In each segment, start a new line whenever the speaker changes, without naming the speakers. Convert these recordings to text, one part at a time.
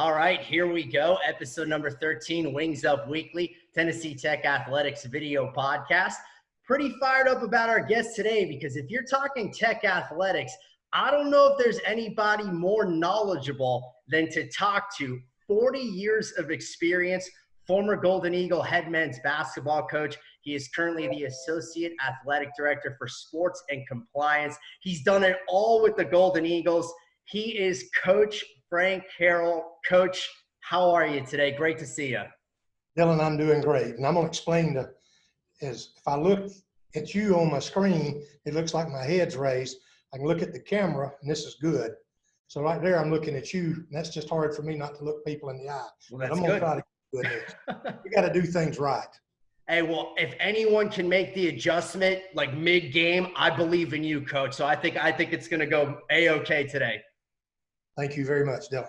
All right, here we go. Episode number 13, Wings Up Weekly, Tennessee Tech Athletics video podcast. Pretty fired up about our guest today because if you're talking Tech Athletics, I don't know if there's anybody more knowledgeable than to talk to. 40 years of experience, former Golden Eagle head men's basketball coach. He is currently the Associate Athletic Director for Sports and Compliance. He's done it all with the Golden Eagles. He is Coach Frank Harrell. Coach, how are you today? Great to see you.
Dylan, I'm doing great. And I'm going to explain if I look at you on my screen, it looks like my head's raised. I can look at the camera, and this is good. So right there, I'm looking at you, and that's just hard for me not to look people in the eye.
Well, that's
but I'm going to try to do this. We got to do things right.
Hey, well, if anyone can make the adjustment like mid-game, I believe in you, Coach. So I think it's going to go A-okay today.
Thank you very much, Dylan.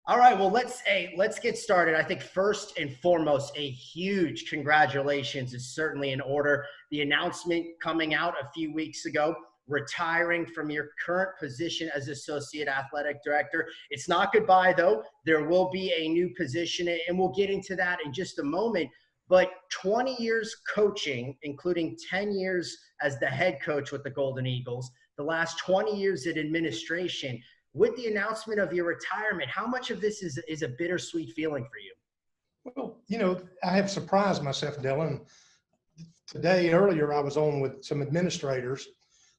All right, well, let's get started. I think first and foremost, a huge congratulations is certainly in order. The announcement coming out a few weeks ago, retiring from your current position as Associate Athletic Director. It's not goodbye, though. There will be a new position, and we'll get into that in just a moment. But 20 years coaching, including 10 years as the head coach with the Golden Eagles, the last 20 years in administration. With the announcement of your retirement, how much of this is a bittersweet feeling for you?
Well, you know, I have surprised myself, Dylan. Today, earlier, I was on with some administrators,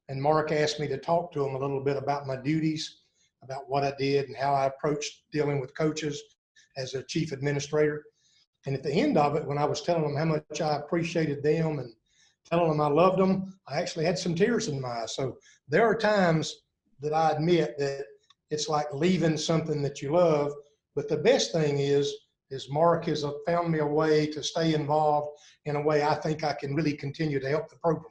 and Mark asked me to talk to them a little bit about my duties, about what I did and how I approached dealing with coaches as a chief administrator. And at the end of it, when I was telling them how much I appreciated them and telling them I loved them, I actually had some tears in my eyes. So there are times that I admit that it's like leaving something that you love. But the best thing is Mark has found me a way to stay involved in a way I think I can really continue to help the program.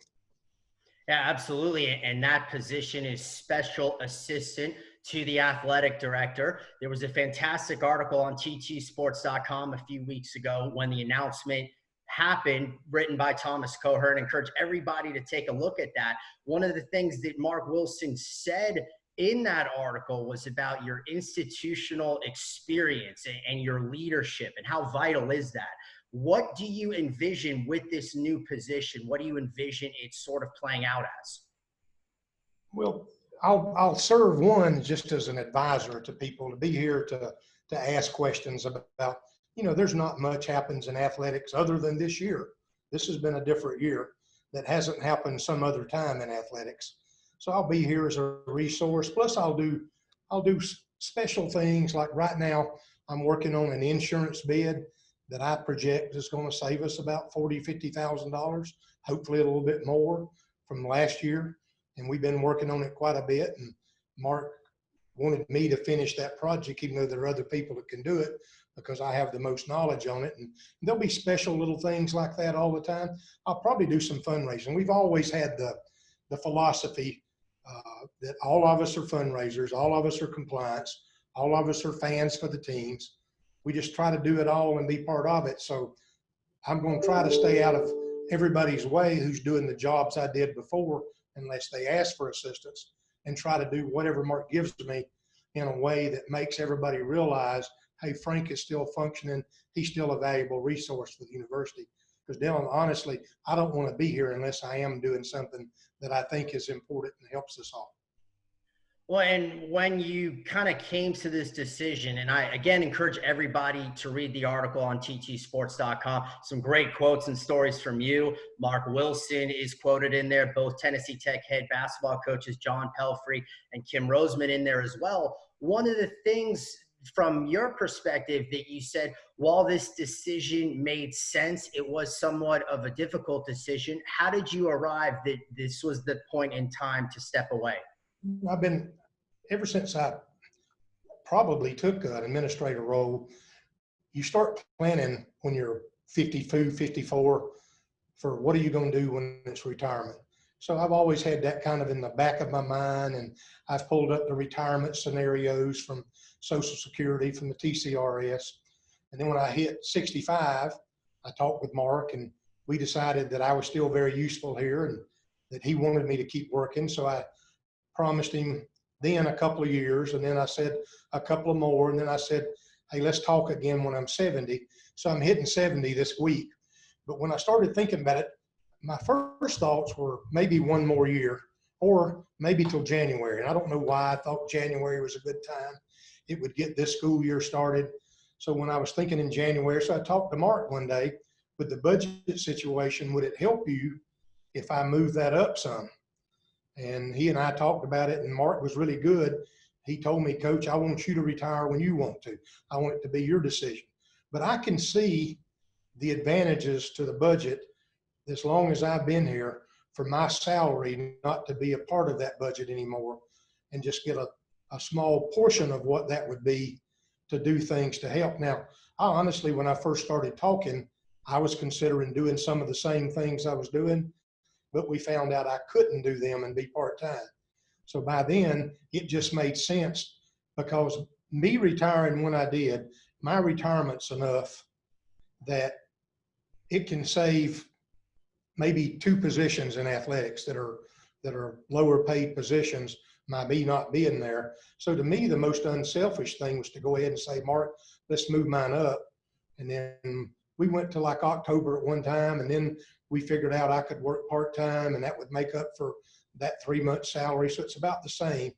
Yeah, absolutely. And that position is special assistant to the athletic director. There was a fantastic article on ttsports.com a few weeks ago when the announcement happened, written by Thomas Cohern. Encourage everybody to take a look at that. One of the things that Mark Wilson said in that article was about your institutional experience and your leadership and how vital is that. What do you envision with this new position? What do you envision it sort of playing out as?
Well, I'll serve one just as an advisor to people, to be here to ask questions about, you know, there's not much happens in athletics other than this year. This has been a different year that hasn't happened some other time in athletics. So I'll be here as a resource. Plus I'll do special things like right now I'm working on an insurance bid that I project is going to save us about $40,000, $50,000, hopefully a little bit more from last year. And we've been working on it quite a bit. And Mark wanted me to finish that project, even though there are other people that can do it, because I have the most knowledge on it. And there'll be special little things like that all the time. I'll probably do some fundraising. We've always had the philosophy that all of us are fundraisers, all of us are compliance, all of us are fans for the teams. We just try to do it all and be part of it. So I'm going to try to stay out of everybody's way who's doing the jobs I did before, unless they ask for assistance, and try to do whatever Mark gives me in a way that makes everybody realize, hey, Frank is still functioning. He's still a valuable resource for the university. Because Dylan, honestly, I don't want to be here unless I am doing something that I think is important and helps us all.
Well, and when you kind of came to this decision, and I, again, encourage everybody to read the article on ttsports.com, some great quotes and stories from you. Mark Wilson is quoted in there, both Tennessee Tech head basketball coaches, John Pelfrey and Kim Roseman in there as well. One of the things from your perspective that you said, while this decision made sense, it was somewhat of a difficult decision. How did you arrive that this was the point in time to step away?
I've been, ever since I probably took an administrator role, you start planning when you're 52, 54 for what are you going to do when it's retirement. So I've always had that kind of in the back of my mind, and I've pulled up the retirement scenarios from Social Security, from the TCRS. And then when I hit 65, I talked with Mark, and we decided that I was still very useful here and that he wanted me to keep working. So I promised him then a couple of years, and then I said a couple of more, and then I said, hey, let's talk again when I'm 70. So I'm hitting 70 this week. But when I started thinking about it, my first thoughts were maybe one more year or maybe till January. And I don't know why I thought January was a good time. It would get this school year started. So when I was thinking in January, so I talked to Mark one day, with the budget situation, would it help you if I move that up some? And he and I talked about it, and Mark was really good. He told me, Coach, I want you to retire when you want to. I want it to be your decision. But I can see the advantages to the budget as long as I've been here for my salary not to be a part of that budget anymore and just get a small portion of what that would be to do things to help. Now, I honestly, when I first started talking, I was considering doing some of the same things I was doing, but we found out I couldn't do them and be part-time. So by then, it just made sense because me retiring when I did, my retirement's enough that it can save maybe two positions in athletics that are lower paid positions, my me not being there. So to me, the most unselfish thing was to go ahead and say, Mark, let's move mine up. And then we went to like October at one time, and then we figured out I could work part-time and that would make up for that 3-month salary. So it's about the same.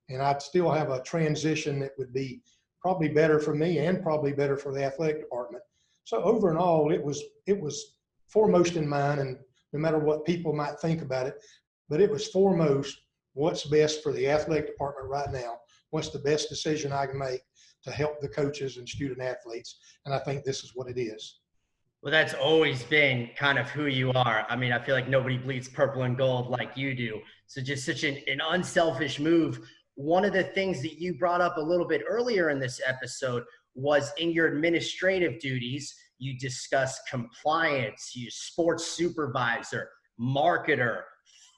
And I'd still have a transition that would be probably better for me and probably better for the athletic department. So over and all, it was foremost in mind, and no matter what people might think about it, but it was foremost what's best for the athletic department right now. What's the best decision I can make to help the coaches and student athletes? And I think this is what it is.
Well, that's always been kind of who you are. I mean, I feel like nobody bleeds purple and gold like you do. So just such an unselfish move. One of the things that you brought up a little bit earlier in this episode was in your administrative duties, you discuss compliance, you sports supervisor, marketer,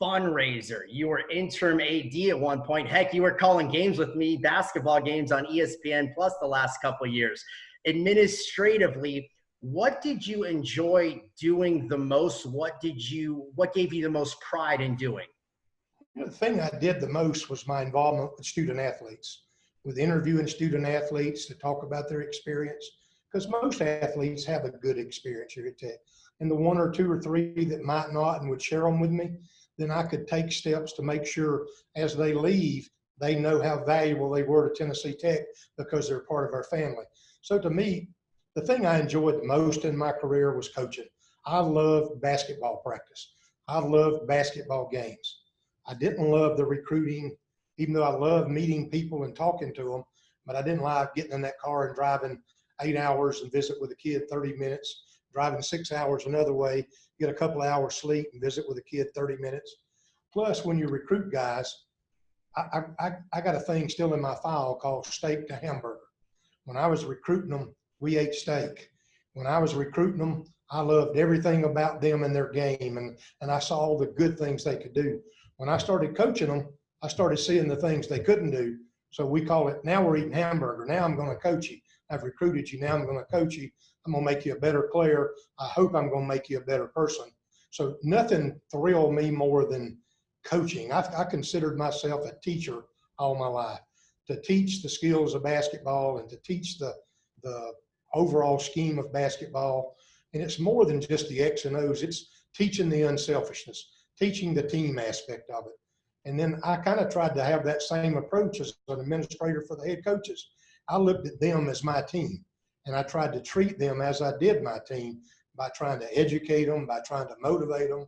fundraiser. You were interim AD at one point. Heck, you were calling games with me, basketball games on ESPN Plus the last couple of years. Administratively, what did you enjoy doing the most? What gave you the most pride in doing?
The thing I did the most was my involvement with student athletes, with interviewing student athletes to talk about their experience, because most athletes have a good experience here at Tech. And the one or two or three that might not and would share them with me, then I could take steps to make sure as they leave, they know how valuable they were to Tennessee Tech because they're part of our family. So to me, the thing I enjoyed the most in my career was coaching. I loved basketball practice. I loved basketball games. I didn't love the recruiting, even though I loved meeting people and talking to them, but I didn't like getting in that car and driving 8 hours and visit with a kid 30 minutes, driving 6 hours another way, get a couple of hours sleep and visit with a kid 30 minutes. Plus, when you recruit guys, I got a thing still in my file called steak to hamburger. When I was recruiting them, we ate steak. When I was recruiting them, I loved everything about them and their game, and I saw all the good things they could do. When I started coaching them, I started seeing the things they couldn't do. So we call it, now we're eating hamburger. Now I'm going to coach you. I've recruited you. Now I'm going to coach you. I'm going to make you a better player. I hope I'm going to make you a better person. So nothing thrilled me more than coaching. I considered myself a teacher all my life, to teach the skills of basketball and to teach the overall scheme of basketball. And it's more than just the X and O's. It's teaching the unselfishness, teaching the team aspect of it. And then I kind of tried to have that same approach as an administrator for the head coaches. I looked at them as my team, and I tried to treat them as I did my team by trying to educate them, by trying to motivate them,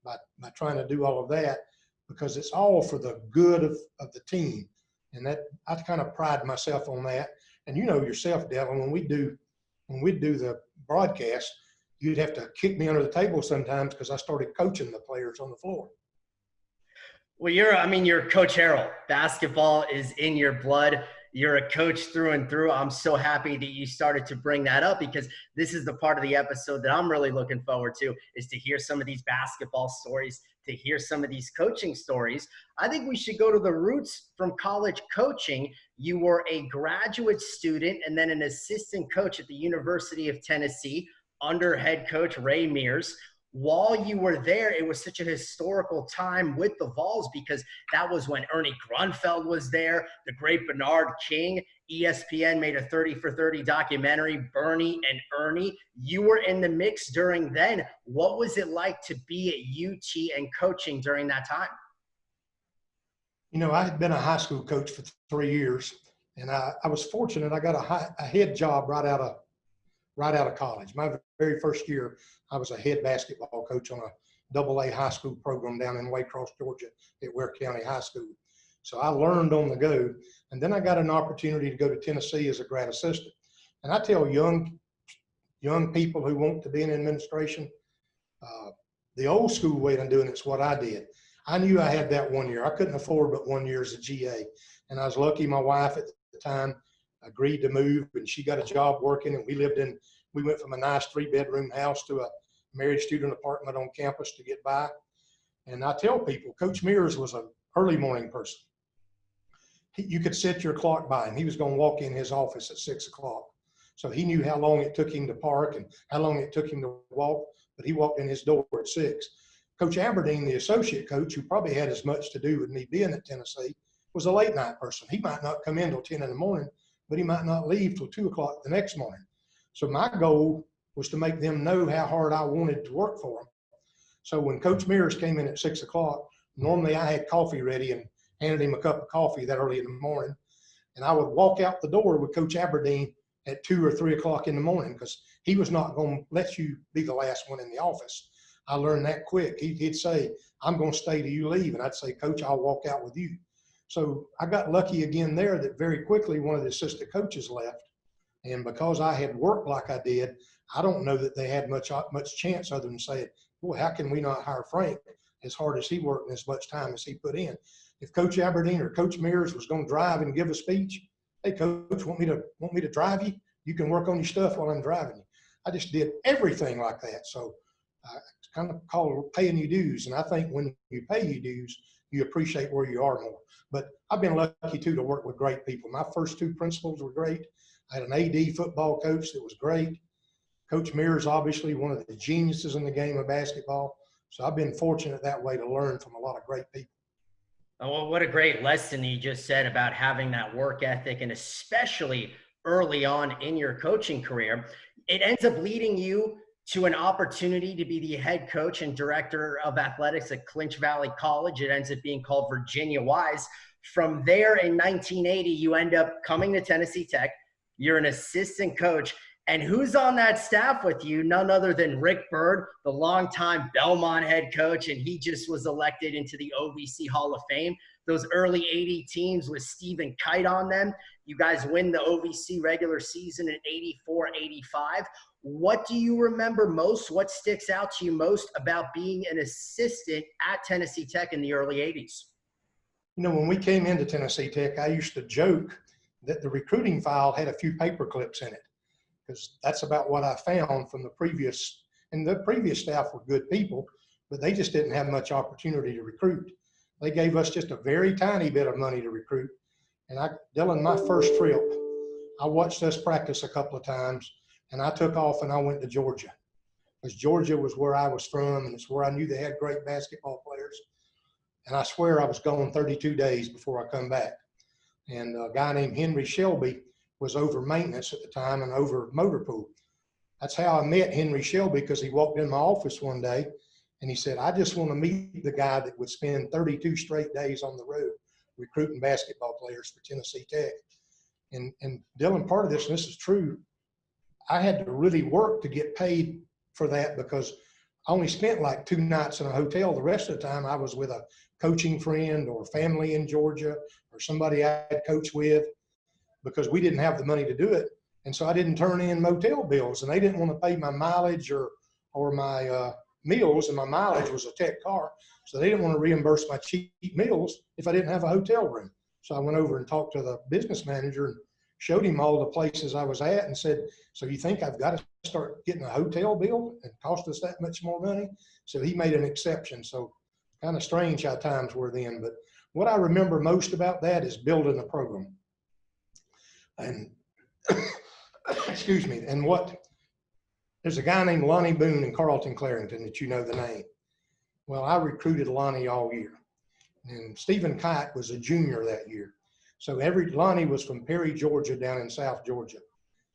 by trying to do all of that, because it's all for the good of the team. And that I kind of pride myself on that. And you know yourself, Devin, when we do the broadcast, you'd have to kick me under the table sometimes because I started coaching the players on the floor.
Well, you're Coach Harrell. Basketball is in your blood. You're a coach through and through. I'm so happy that you started to bring that up, because this is the part of the episode that I'm really looking forward to, is to hear some of these basketball stories, to hear some of these coaching stories. I think we should go to the roots from college coaching. You were a graduate student and then an assistant coach at the University of Tennessee under head coach Ray Mears. while you were there, it was such a historical time with the Vols because that was when Ernie Grunfeld was there, the great Bernard King. ESPN made a 30 for 30 documentary, Bernie and Ernie. You were in the mix during then. What was it like to be at UT and coaching during that time?
You know, I had been a high school coach for 3 years, and I was fortunate. I got a head job right out of college. My very first year, I was a head basketball coach on a AA high school program down in Waycross, Georgia at Ware County High School. So I learned on the go. And then I got an opportunity to go to Tennessee as a grad assistant. And I tell young people who want to be in administration, the old school way of doing it's what I did. I knew I had that 1 year. I couldn't afford but 1 year as a GA. And I was lucky my wife at the time agreed to move, and she got a job working, and we went from a nice 3-bedroom house to a married student apartment on campus to get by. And I tell people, Coach Mears was an early morning person. You could set your clock by him. He was going to walk in his office at 6 o'clock. So he knew how long it took him to park and how long it took him to walk, but he walked in his door at 6. Coach Aberdeen, the associate coach, who probably had as much to do with me being at Tennessee, was a late night person. He might not come in till 10 in the morning, but he might not leave till 2 o'clock the next morning. So my goal was to make them know how hard I wanted to work for them. So when Coach Mears came in at 6 o'clock, normally I had coffee ready and handed him a cup of coffee that early in the morning. And I would walk out the door with Coach Aberdeen at 2 or 3 o'clock in the morning because he was not going to let you be the last one in the office. I learned that quick. He'd say, I'm going to stay till you leave. And I'd say, Coach, I'll walk out with you. So I got lucky again there that very quickly one of the assistant coaches left. And because I had worked like I did, I don't know that they had much chance other than saying, boy, how can we not hire Frank as hard as he worked and as much time as he put in? If Coach Aberdeen or Coach Mears was going to drive and give a speech, hey, Coach, want me to drive you? You can work on your stuff while I'm driving you. I just did everything like that. So it's kind of called paying your dues. And I think when you pay your dues, you appreciate where you are more. But I've been lucky, too, to work with great people. My first 2 principals were great. I had an AD football coach that was great. Coach Mears, obviously, one of the geniuses in the game of basketball. So I've been fortunate that way to learn from a lot of great people.
Oh, well, what a great lesson you just said about having that work ethic, and especially early on in your coaching career. It ends up leading you to an opportunity to be the head coach and director of athletics at Clinch Valley College. It ends up being called Virginia Wise. From there in 1980, you end up coming to Tennessee Tech. You're an assistant coach. And who's on that staff with you? None other than Rick Byrd, the longtime Belmont head coach, and he just was elected into the OVC Hall of Fame. Those early 80 teams with Stephen Kite on them. You guys win the OVC regular season in 84, 85. What do you remember most? What sticks out to you most about being an assistant at Tennessee Tech in the early 80s?
You know, when we came into Tennessee Tech, I used to joke that the recruiting file had a few paper clips in it, because that's about what I found from the previous. And the previous staff were good people, but they just didn't have much opportunity to recruit. They gave us just a very tiny bit of money to recruit. And Dylan, my first trip, I watched us practice a couple of times, and I took off and I went to Georgia, because Georgia was where I was from, and it's where I knew they had great basketball players. And I swear I was gone 32 days before I come back. And a guy named Henry Shelby was over maintenance at the time and over motor pool. That's how I met Henry Shelby, because he walked in my office one day and he said, I just want to meet the guy that would spend 32 straight days on the road recruiting basketball players for Tennessee Tech. And Dylan, part of this, and this is true, I had to really work to get paid for that, because I only spent like 2 nights in a hotel. The rest of the time I was with a coaching friend or family in Georgia or somebody I had coached with, because we didn't have the money to do it. And so I didn't turn in motel bills, and they didn't want to pay my mileage or my meals, and my mileage was a Tech car. So they didn't want to reimburse my cheap meals if I didn't have a hotel room. So I went over and talked to the business manager and showed him all the places I was at and said, so you think I've got to start getting a hotel bill and cost us that much more money? So he made an exception. So kind of strange how times were then. But what I remember most about that is building the program. And excuse me, and what There's a guy named Lonnie Boone and Carlton Clarington that you know the name. Well, I recruited Lonnie all year. And Stephen Kite was a junior that year. So Lonnie was from Perry, Georgia, down in South Georgia.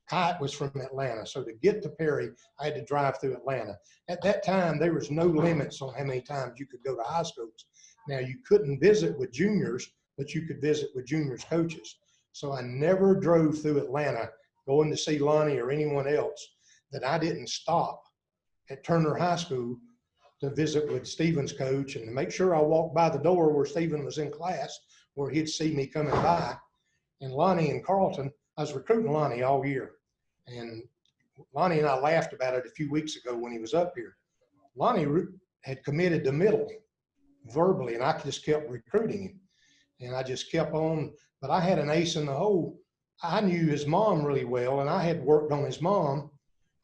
Kite was from Atlanta. So to get to Perry, I had to drive through Atlanta. At that time, there was no limits on how many times you could go to high schools. Now, you couldn't visit with juniors, but you could visit with juniors coaches. So I never drove through Atlanta going to see Lonnie or anyone else that I didn't stop at Turner High School to visit with Stephen's coach and to make sure I walked by the door where Stephen was in class, where he'd see me coming by. And Lonnie and Carlton, I was recruiting Lonnie all year. And Lonnie and I laughed about it a few weeks ago when he was up here. Lonnie had committed to middle verbally, and I just kept recruiting him. And I just kept on, but I had an ace in the hole. I knew his mom really well, and I had worked on his mom,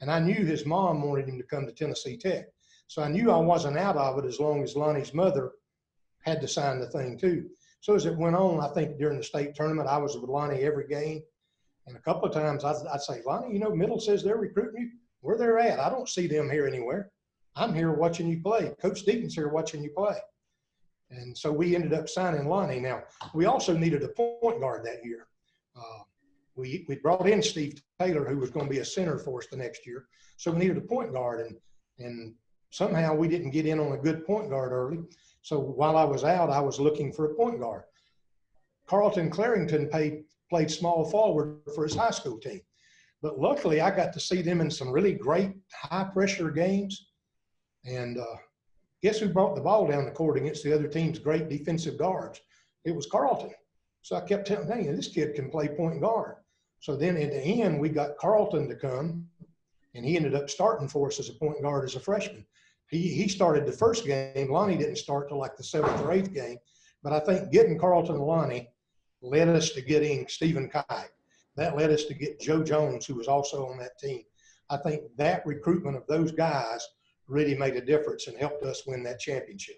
and I knew his mom wanted him to come to Tennessee Tech. So I knew I wasn't out of it as long as Lonnie's mother had to sign the thing too. So as it went on, I think during the state tournament, I was with Lonnie every game. And a couple of times I'd say, Lonnie, you know, Middle says they're recruiting you. Where they're at, I don't see them here anywhere. I'm here watching you play. Coach Deaton's here watching you play. And so we ended up signing Lonnie. Now, we also needed a point guard that year. We brought in Steve Taylor, who was going to be a center for us the next year. So we needed a point guard. And somehow we didn't get in on a good point guard early. So while I was out, I was looking for a point guard. Carlton Clarington played small forward for his high school team. But luckily, I got to see them in some really great high-pressure games. And guess who brought the ball down the court against the other team's great defensive guards? It was Carlton. So I kept telling him, this kid can play point guard. So then in the end, we got Carlton to come, and he ended up starting for us as a point guard as a freshman. He started the first game. Lonnie didn't start till like the 7th or 8th game. But I think getting Carlton and Lonnie led us to getting Stephen Kite. That led us to get Joe Jones, who was also on that team. I think that recruitment of those guys really made a difference and helped us win that championship.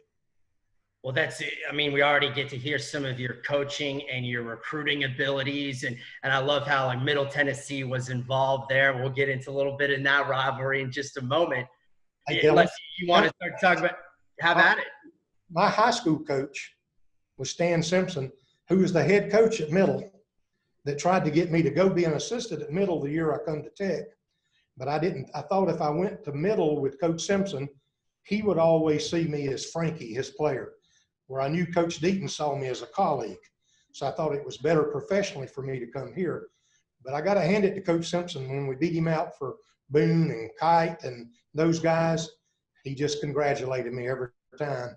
Well, that's it. I mean, we already get to hear some of your coaching and your recruiting abilities. And I love how like Middle Tennessee was involved there. We'll get into a little bit in that rivalry in just a moment. Unless you want to start talking about, have at it.
My high school coach was Stan Simpson, who was the head coach at Middle, that tried to get me to go be an assistant at Middle the year I come to Tech. But I didn't. I thought if I went to Middle with Coach Simpson, he would always see me as Frankie, his player, where I knew Coach Deaton saw me as a colleague. So I thought it was better professionally for me to come here. But I got to hand it to Coach Simpson when we beat him out for Boone and Kite and those guys. He just congratulated me every time.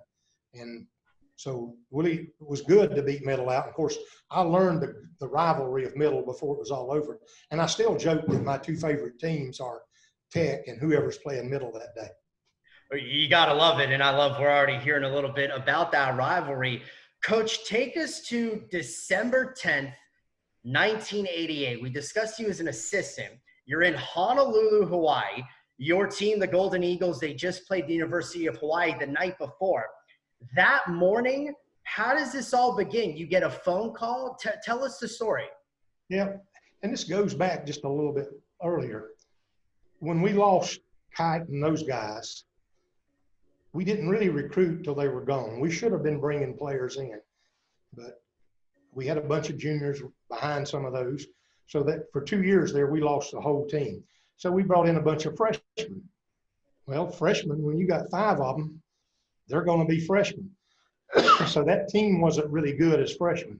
And so really, it was good to beat Middle out. Of course, I learned the rivalry of Middle before it was all over. And I still joke that my two favorite teams are Tech and whoever's playing Middle that day.
You got to love it. And I love we're already hearing a little bit about that rivalry. Coach, take us to December 10th, 1988. We discussed you as an assistant. You're in Honolulu, Hawaii. Your team, the Golden Eagles, they just played the University of Hawaii the night before. That morning, how does this all begin? You get a phone call? Tell us the story.
Yeah, and this goes back just a little bit earlier. When we lost Kite and those guys, we didn't really recruit till they were gone. We should have been bringing players in, but we had a bunch of juniors behind some of those. So that for 2 years there, we lost the whole team. So we brought in a bunch of freshmen. Well, freshmen, when you got 5 of them, they're going to be freshmen. So that team wasn't really good as freshmen.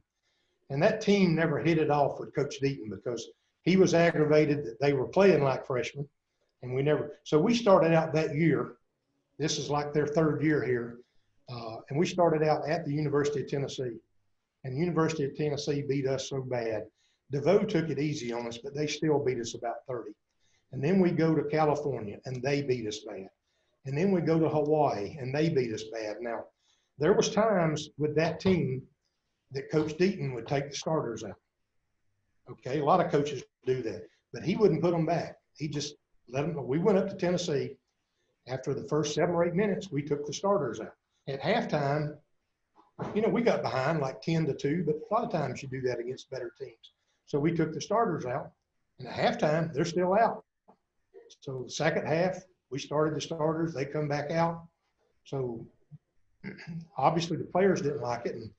And that team never hit it off with Coach Deaton because he was aggravated that they were playing like freshmen. And we never – so we started out that year. This is like their 3rd year here. And we started out at the University of Tennessee. And the University of Tennessee beat us so bad. DeVoe took it easy on us, but they still beat us about 30. And then we go to California, and they beat us bad. And then we go to Hawaii, and they beat us bad. Now, there was times with that team that Coach Deaton would take the starters out. Okay, a lot of coaches do that. But he wouldn't put them back. He just let them – we went up to Tennessee. After the first 7 or 8 minutes, we took the starters out. At halftime, you know, we got behind like 10-2, but a lot of times you do that against better teams. So we took the starters out, and at halftime, they're still out. So the second half, we started the starters. They come back out. So obviously the players didn't like it, and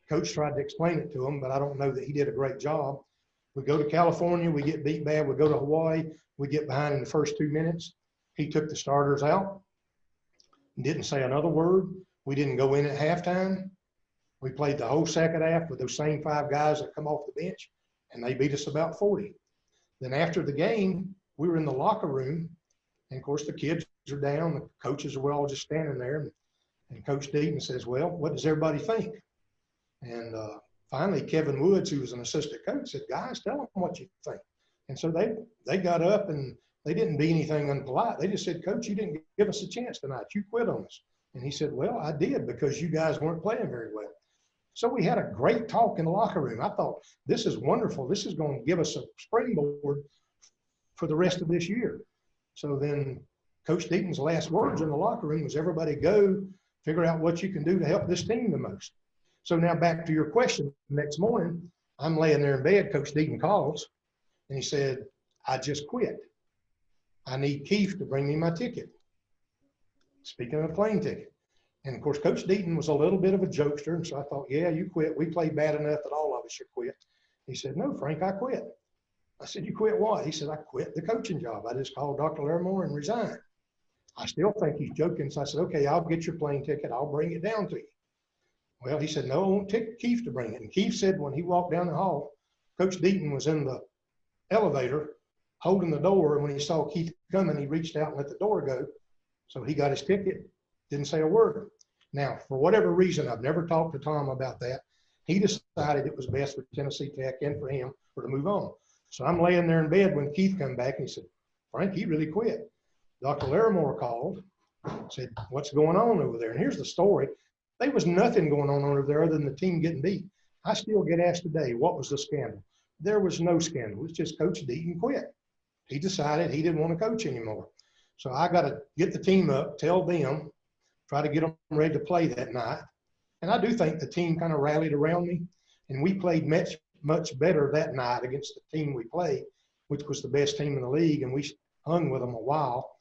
coach tried to explain it to them, but I don't know that he did a great job. We go to California, we get beat bad. We go to Hawaii, we get behind in the first 2 minutes. He took the starters out, didn't say another word. We didn't go in at halftime. We played the whole second half with those same 5 guys that come off the bench, and they beat us about 40. Then after the game, we were in the locker room, and of course the kids are down, the coaches were all just standing there, and Coach Deaton says, well, what does everybody think? And finally, Kevin Woods, who was an assistant coach, said, guys, tell them what you think. And so they got up, and they didn't be anything unpolite. They just said, Coach, you didn't give us a chance tonight. You quit on us. And he said, well, I did, because you guys weren't playing very well. So we had a great talk in the locker room. I thought, this is wonderful. This is going to give us a springboard for the rest of this year. So then Coach Deaton's last words in the locker room was, everybody go figure out what you can do to help this team the most. So now back to your question. Next morning, I'm laying there in bed. Coach Deaton calls, and he said, I just quit. I need Keith to bring me my ticket. Speaking of a plane ticket. And, of course, Coach Deaton was a little bit of a jokester, and so I thought, yeah, you quit. We played bad enough that all of us should quit. He said, no, Frank, I quit. I said, you quit what? He said, I quit the coaching job. I just called Dr. Larimore and resigned. I still think he's joking, so I said, okay, I'll get your plane ticket. I'll bring it down to you. Well, he said, no, I won't take Keith to bring it. And Keith said when he walked down the hall, Coach Deaton was in the elevator holding the door, and when he saw Keith coming, he reached out and let the door go. So he got his ticket, didn't say a word. Now, for whatever reason, I've never talked to Tom about that. He decided it was best for Tennessee Tech and for him to move on. So I'm laying there in bed when Keith come back, and he said, Frank, he really quit. Dr. Larimore called, said, what's going on over there? And here's the story. There was nothing going on over there other than the team getting beat. I still get asked today, what was the scandal? There was no scandal. It's just Coach Deaton quit. He decided he didn't want to coach anymore. So I got to get the team up, tell them, try to get them ready to play that night. And I do think the team kind of rallied around me, and we played much better that night against the team we played, which was the best team in the league, and we hung with them a while.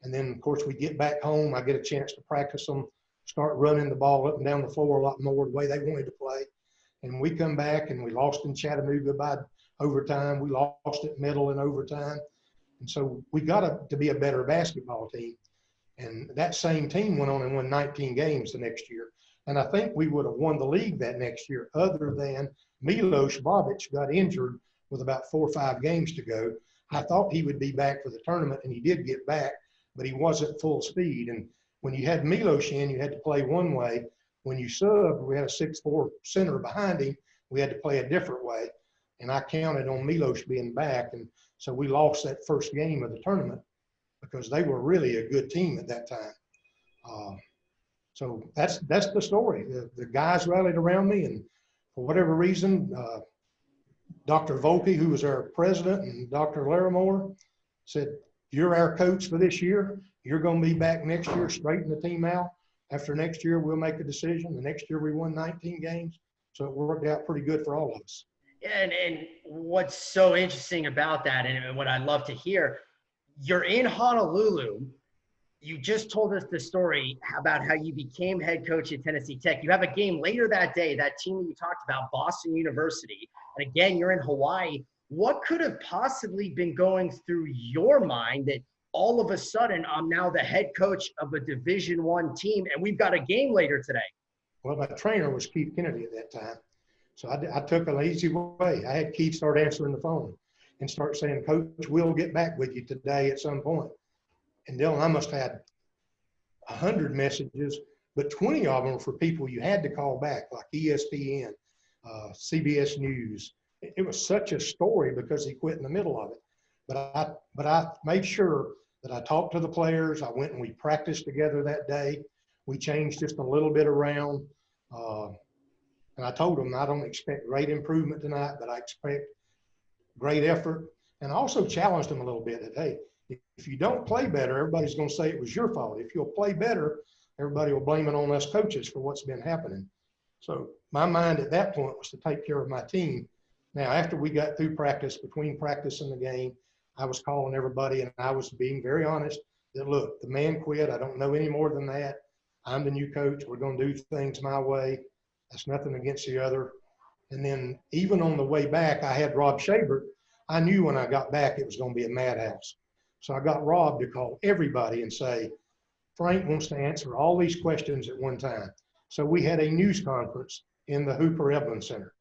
And then, of course, we get back home. I get a chance to practice them, start running the ball up and down the floor a lot more the way they wanted to play. And we come back, and we lost in Chattanooga by overtime. We lost at Middle in overtime. And so we got to be a better basketball team. And that same team went on and won 19 games the next year. And I think we would have won the league that next year, other than Milos Bobic got injured with about 4 or 5 games to go. I thought he would be back for the tournament, and he did get back, but he wasn't full speed. And when you had Milos in, you had to play one way. When you subbed, we had a 6'4" center behind him. We had to play a different way. And I counted on Milos being back. And so we lost that first game of the tournament because they were really a good team at that time. So that's the story. The guys rallied around me, and for whatever reason, Dr. Volpe, who was our president, and Dr. Larimore said, you're our coach for this year. You're going to be back next year, straighten the team out. After next year, we'll make a decision. The next year, we won 19 games. So it worked out pretty good for all of us.
Yeah, and what's so interesting about that, and what I'd love to hear, you're in Honolulu. You just told us the story about how you became head coach at Tennessee Tech. You have a game later that day, that team that you talked about, Boston University. And again, you're in Hawaii. What could have possibly been going through your mind that all of a sudden I'm now the head coach of a Division I team and we've got a game later today?
Well, my trainer was Keith Kennedy at that time. So I took an easy way. I had Keith start answering the phone and start saying, Coach, we'll get back with you today at some point. And Dylan, I must have had 100 messages, but 20 of them were for people you had to call back, like ESPN, CBS News. It was such a story because he quit in the middle of it. But I made sure that I talked to the players. I went and we practiced together that day. We changed just a little bit around. And I told them I don't expect great improvement tonight, but I expect great effort. And I also challenged them a little bit that, hey, if you don't play better, everybody's going to say it was your fault. If you'll play better, everybody will blame it on us coaches for what's been happening. So my mind at that point was to take care of my team. Now, after we got through practice, between practice and the game, I was calling everybody and I was being very honest that, look, the man quit. I don't know any more than that. I'm the new coach. We're going to do things my way. That's nothing against the other. And then even on the way back, I had Rob Shabert. I knew when I got back it was going to be a madhouse. So I got Rob to call everybody and say, Frank wants to answer all these questions at one time. So we had a news conference in the Hooper Evelyn Center.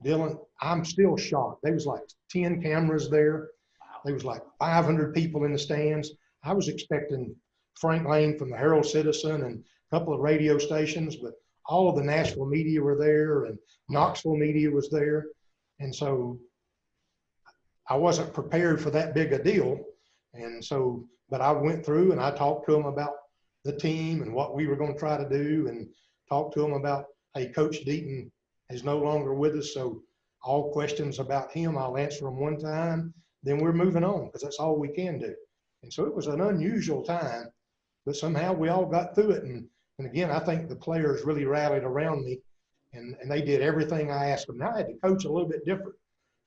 Dylan, I'm still shocked. There was like 10 cameras there. There was like 500 people in the stands. I was expecting Frank Lane from the Harrell Citizen and a couple of radio stations, but all of the Nashville media were there and Knoxville media was there. And so I wasn't prepared for that big a deal. And so, but I went through and I talked to them about the team and what we were going to try to do, and talked to them about, hey, Coach Deaton is no longer with us. So all questions about him, I'll answer them one time. Then we're moving on because that's all we can do. And so it was an unusual time, but somehow we all got through it. And again, I think the players really rallied around me, and they did everything I asked them. Now I had to coach a little bit different.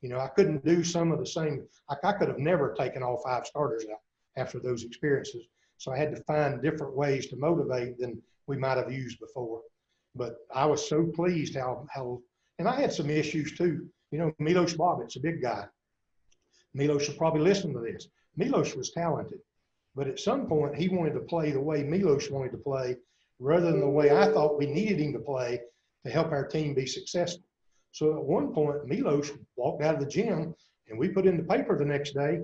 You know, I couldn't do some of the same. I could have never taken all 5 starters out after those experiences. So I had to find different ways to motivate than we might have used before. But I was so pleased how, and I had some issues too. You know, Milos Bobic's a big guy. Milos should probably listen to this. Milos was talented, but at some point he wanted to play the way Milos wanted to play rather than the way I thought we needed him to play to help our team be successful. So at one point, Milos walked out of the gym and we put in the paper the next day,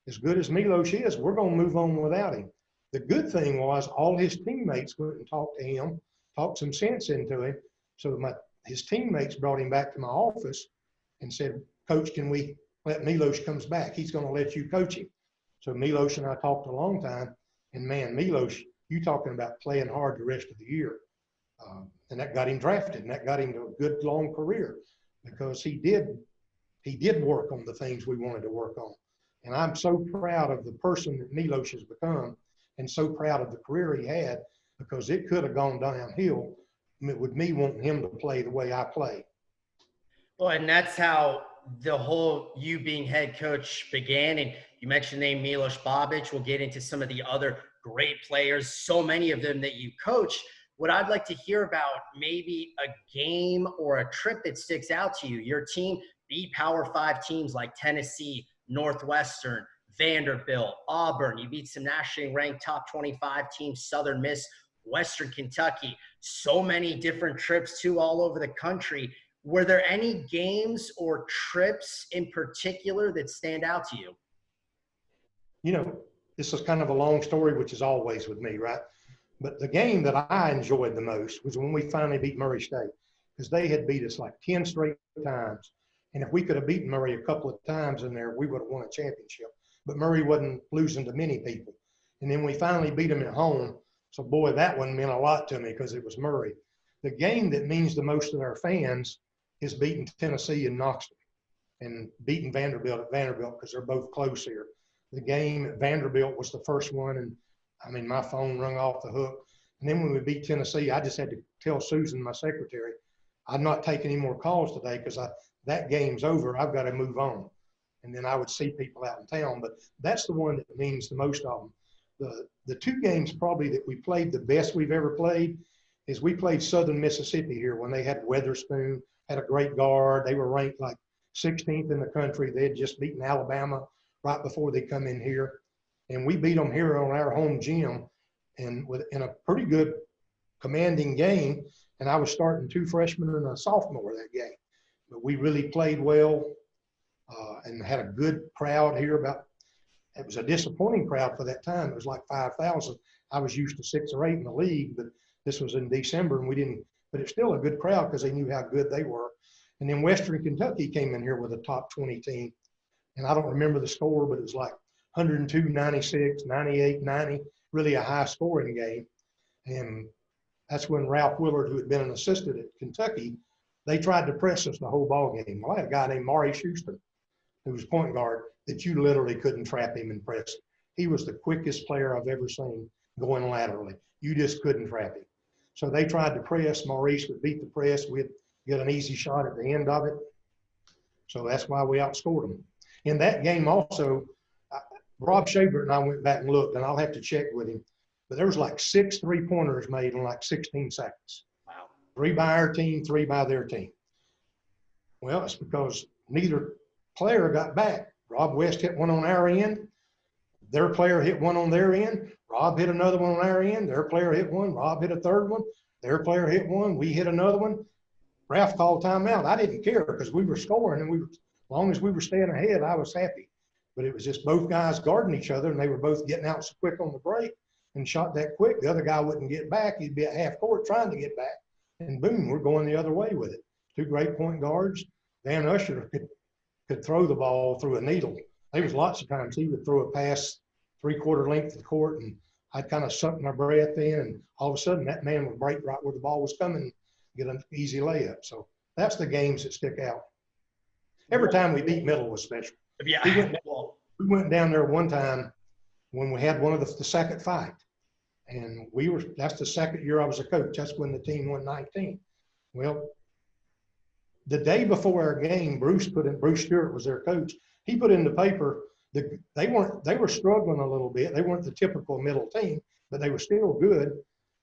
as good as Milos is, we're going to move on without him. The good thing was all his teammates went and talked to him, talked some sense into him. So his teammates brought him back to my office and said, Coach, can we let Milos comes back? He's going to let you coach him. So Milos and I talked a long time, and man, Milos, you talking about playing hard the rest of the year. And that got him drafted, and that got him to a good long career because he did work on the things we wanted to work on. And I'm so proud of the person that Milos has become, and so proud of the career he had, because it could have gone downhill with me wanting him to play the way I play.
Well, and that's how the whole you being head coach began. And you mentioned the name Milos Bobic. We'll get into some of the other great players, so many of them that you coach. What I'd like to hear about, maybe a game or a trip that sticks out to you. Your team beat Power 5 teams like Tennessee, Northwestern, Vanderbilt, Auburn. You beat some nationally ranked top 25 teams, Southern Miss, Western Kentucky. So many different trips too, all over the country. Were there any games or trips in particular that stand out to you?
You know, this is kind of a long story, which is always with me, right? But the game that I enjoyed the most was when we finally beat Murray State, because they had beat us like 10 straight times. And if we could have beaten Murray a couple of times in there, we would have won a championship. But Murray wasn't losing to many people. And then we finally beat them at home. So, boy, that one meant a lot to me because it was Murray. The game that means the most to our fans is beating Tennessee in Knoxville and beating Vanderbilt at Vanderbilt because they're both close here. The game at Vanderbilt was the first one, and I mean, my phone rung off the hook. And then when we beat Tennessee, I just had to tell Susan, my secretary, I'm not taking any more calls today because that game's over. I've got to move on. And then I would see people out in town. But that's the one that means the most of them. The 2 games probably that we played the best we've ever played is we played Southern Mississippi here when they had Weatherspoon, had a great guard. They were ranked like 16th in the country. They had just beaten Alabama right before they come in here. And we beat them here on our home gym and in a pretty good commanding game. And I was starting 2 freshmen and a sophomore that game. But we really played well and had a good crowd here. It was a disappointing crowd for that time. It was like 5,000. I was used to 6 or 8 in the league, but this was in December and we didn't, but it's still a good crowd because they knew how good they were. And then Western Kentucky came in here with a top 20 team. And I don't remember the score, but it was like 102, 96, 98, 90, really a high scoring game. And that's when Ralph Willard, who had been an assistant at Kentucky, they tried to press us the whole ball game. Well, I had a guy named Maury Schuster, who was point guard, that you literally couldn't trap him and press him. He was the quickest player I've ever seen going laterally. You just couldn't trap him. So they tried to press. Maurice would beat the press. We'd get an easy shot at the end of it. So that's why we outscored them. In that game also, Rob Schaefer and I went back and looked, and I'll have to check with him, but there was like 6 3-pointers made in like 16 seconds.
Wow.
3 by our team, 3 by their team. Well, it's because neither player got back. Rob West hit one on our end. Their player hit one on their end. Rob hit another one on our end. Their player hit one. Rob hit a third one. Their player hit one. We hit another one. Ralph called timeout. I didn't care because we were scoring, and as long as we were staying ahead, I was happy. But it was just both guys guarding each other, and they were both getting out so quick on the break and shot that quick. The other guy wouldn't get back. He'd be at half court trying to get back. And boom, we're going the other way with it. 2 great point guards. Van Usher could throw the ball through a needle. There was lots of times he would throw a pass 3/4 length of the court, and I'd kind of suck my breath in, and all of a sudden that man would break right where the ball was coming, get an easy layup. So that's the games that stick out. Every time we beat Middle was special.
Yeah.
We went down there one time when we had one of the second fight, and that's the second year I was a coach. That's when the team won 19. Well, the day before our game, Bruce Stewart was their coach. He put in the paper that they were struggling a little bit. They weren't the typical Middle team, but they were still good.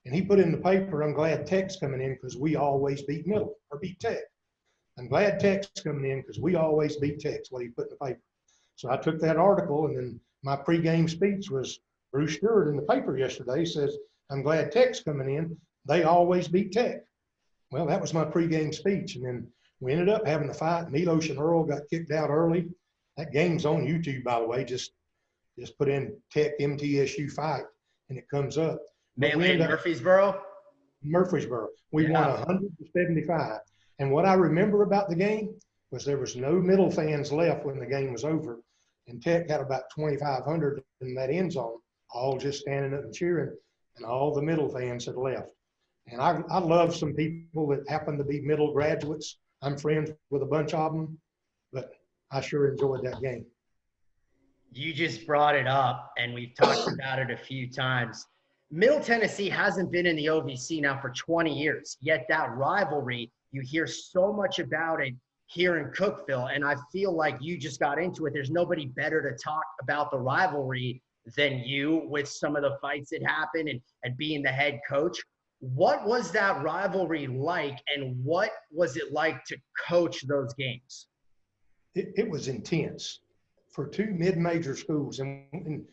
And he put in the paper, I'm glad Tech's coming in because we always beat Middle or beat Tech. I'm glad Tech's coming in because we always beat Tech's, what he put in the paper. So I took that article, and then my pregame speech was Bruce Stewart in the paper yesterday says, I'm glad Tech's coming in. They always beat Tech. Well, that was my pregame speech. And then we ended up having a fight. Milos and Earl got kicked out early. That game's on YouTube, by the way. Just put in Tech MTSU fight, and it comes up.
Mainly in Murfreesboro?
Murfreesboro. We won 100-75. And what I remember about the game was there was no Middle fans left when the game was over. And Tech had about 2,500 in that end zone, all just standing up and cheering. And all the Middle fans had left. And I love some people that happen to be Middle graduates. I'm friends with a bunch of them, but I sure enjoyed that game.
You just brought it up, and we've talked about it a few times. Middle Tennessee hasn't been in the OVC now for 20 years, yet that rivalry, you hear so much about it here in Cookeville, and I feel like you just got into it. There's nobody better to talk about the rivalry than you with some of the fights that happened and being the head coach. What was that rivalry like, and what was it like to coach those games?
It was intense for 2 mid-major schools, and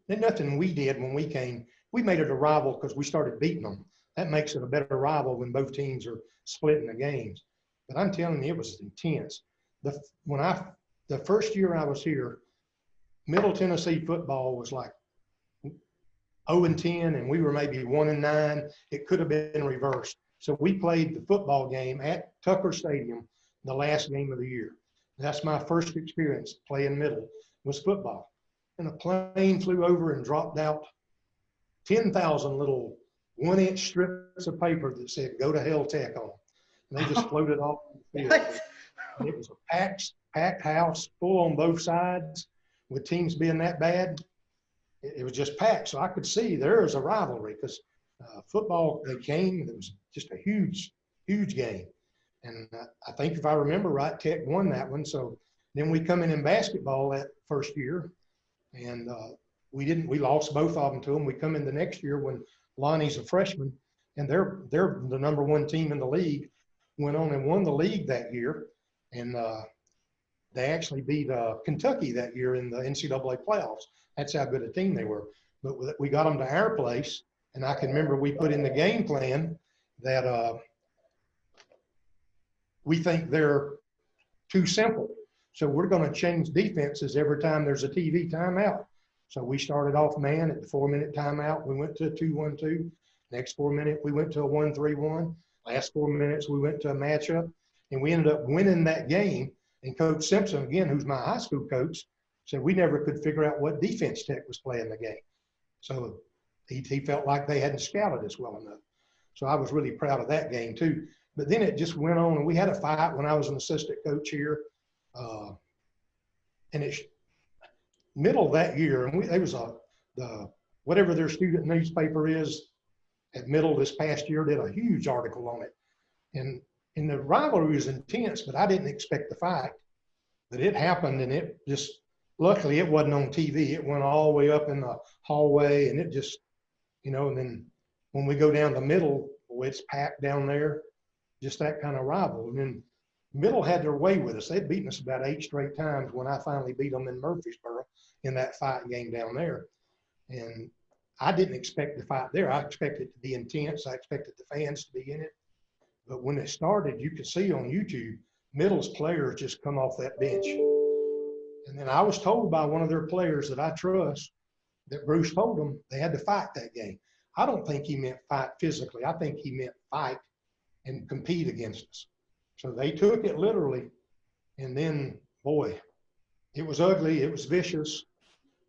nothing we did when we came. We made it a rival because we started beating them. That makes it a better rival when both teams are splitting the games. But I'm telling you, it was intense. The first year I was here, Middle Tennessee football was like 0-10, and we were maybe 1-9. It could have been reversed. So we played the football game at Tucker Stadium, the last game of the year. That's my first experience playing Middle was football. And a plane flew over and dropped out 10,000 little 1-inch strips of paper that said, "Go to hell, Tech" on them. And they just floated off the field. And it was a packed house, full on both sides, with teams being that bad. It was just packed. So I could see there was a rivalry because football, they came, it was just a huge, huge game. And I think if I remember right, Tech won that one. So then we come in basketball that first year, and we lost both of them to them. We come in the next year when Lonnie's a freshman, and they're the number 1 team in the league, went on and won the league that year. And they actually beat Kentucky that year in the NCAA playoffs. That's how good a team they were. But we got them to our place, and I can remember we put in the game plan that we think they're too simple. So we're going to change defenses every time there's a TV timeout. So we started off man at the 4-minute timeout. We went to a 2-1-2. Next 4 minutes, we went to a 1-3-1. Last 4 minutes, we went to a matchup. And we ended up winning that game. And Coach Simpson, again, who's my high school coach, said we never could figure out what defense Tech was playing the game. So he felt like they hadn't scouted us well enough. So I was really proud of that game too. But then it just went on, and we had a fight when I was an assistant coach here. And it's middle of that year, and there was whatever their student newspaper is at Middle this past year did a huge article on it. And the rivalry was intense, but I didn't expect the fight. But it happened, and it just luckily it wasn't on TV. It went all the way up in the hallway, and it just, you know, and then when we go down the middle, well, it's packed down there, just that kind of rival. And then middle had their way with us. They'd beaten us about 8 straight times when I finally beat them in Murfreesboro in that fight game down there. And I didn't expect the fight there. I expected it to be intense. I expected the fans to be in it. But when it started, you could see on YouTube, Middle's players just come off that bench. And then I was told by one of their players that I trust that Bruce told them they had to fight that game. I don't think he meant fight physically. I think he meant fight and compete against us. So they took it literally. And then, boy, it was ugly. It was vicious.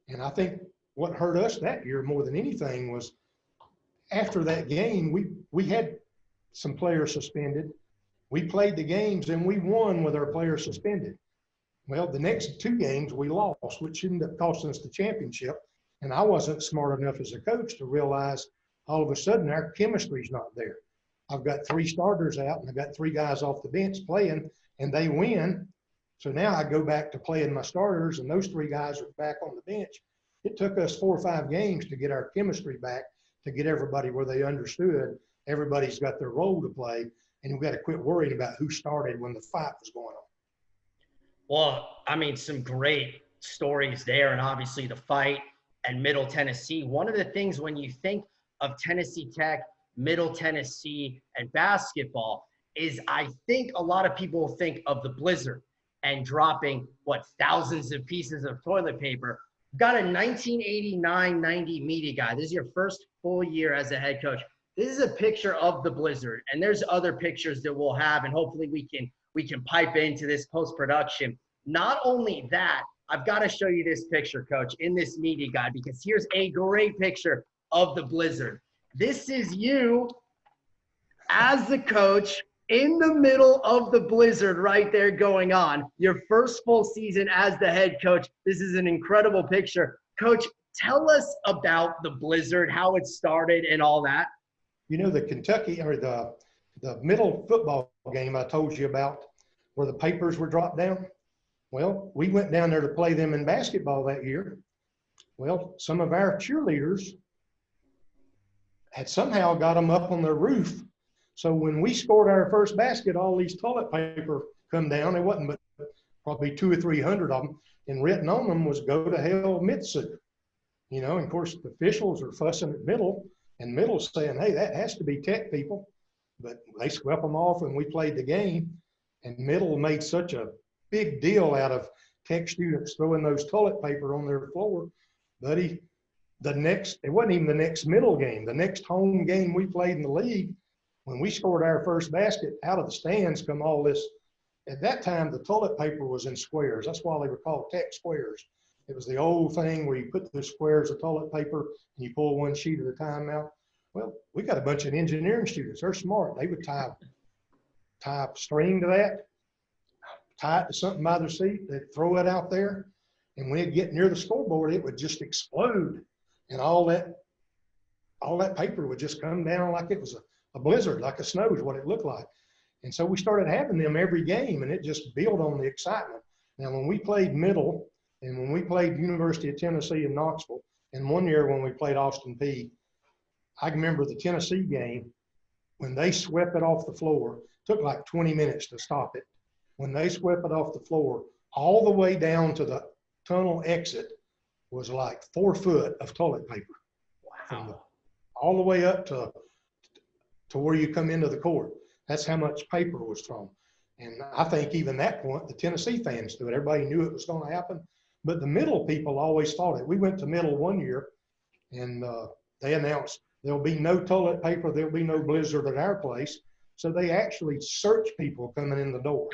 And I think what hurt us that year more than anything was after that game, we had some players suspended. We played the games and we won with our players suspended. Well, the next 2 games we lost, which ended up costing us the championship. And I wasn't smart enough as a coach to realize all of a sudden our chemistry's not there. I've got 3 starters out and I've got 3 guys off the bench playing and they win. So now I go back to playing my starters and those 3 guys are back on the bench. It took us 4 or 5 games to get our chemistry back, to get everybody where they understood everybody's got their role to play. And we've got to quit worrying about who started when the fight was going on.
Well, I mean, some great stories there, and obviously the fight and Middle Tennessee. One of the things when you think of Tennessee Tech, Middle Tennessee, and basketball is I think a lot of people think of the blizzard and dropping, thousands of pieces of toilet paper. Got a 1989-90 media guy. This is your first full year as a head coach. This is a picture of the blizzard, and there's other pictures that we'll have, and hopefully we can pipe into this post-production. Not only that, I've got to show you this picture, Coach, in this media guide, because here's a great picture of the blizzard. This is you as the coach in the middle of the blizzard right there going on. Your first full season as the head coach. This is an incredible picture. Coach, tell us about the blizzard, how it started and all that.
You know, the Kentucky or the middle football game I told you about where the papers were dropped down. Well, we went down there to play them in basketball that year. Well, some of our cheerleaders had somehow got them up on their roof. So when we scored our first basket, all these toilet paper come down. It wasn't but probably 200 or 300 of them. And written on them was "Go to hell, Mitsu." You know, and of course the officials are fussing at Middle, and Middle's saying, hey, that has to be Tech people. But they swept them off and we played the game. And Middle made such a big deal out of Tech students throwing those toilet paper on their floor. Buddy, it wasn't even the next Middle game. The next home game we played in the league, when we scored our first basket, out of the stands come all this. At that time, the toilet paper was in squares. That's why they were called Tech squares. It was the old thing where you put the squares of toilet paper and you pull one sheet at a time out. Well, we got a bunch of engineering students. They're smart. They would tie a string to that, tie it to something by their seat. They'd throw it out there. And when it get near the scoreboard, it would just explode. And all that paper would just come down like it was a blizzard, like a snow is what it looked like. And so we started having them every game, and it just built on the excitement. Now, when we played Middle and when we played University of Tennessee in Knoxville, and one year when we played Austin Peay, I remember the Tennessee game when they swept it off the floor. It took like 20 minutes to stop it. When they swept it off the floor, all the way down to the tunnel exit was like 4 foot of toilet paper.
Wow.
All the way up to where you come into the court. That's how much paper was thrown. And I think even that point, the Tennessee fans knew it. Everybody knew it was going to happen. But the Middle people always thought it. We went to Middle one year, and they announced there'll be no toilet paper, there'll be no blizzard at our place. So they actually searched people coming in the door.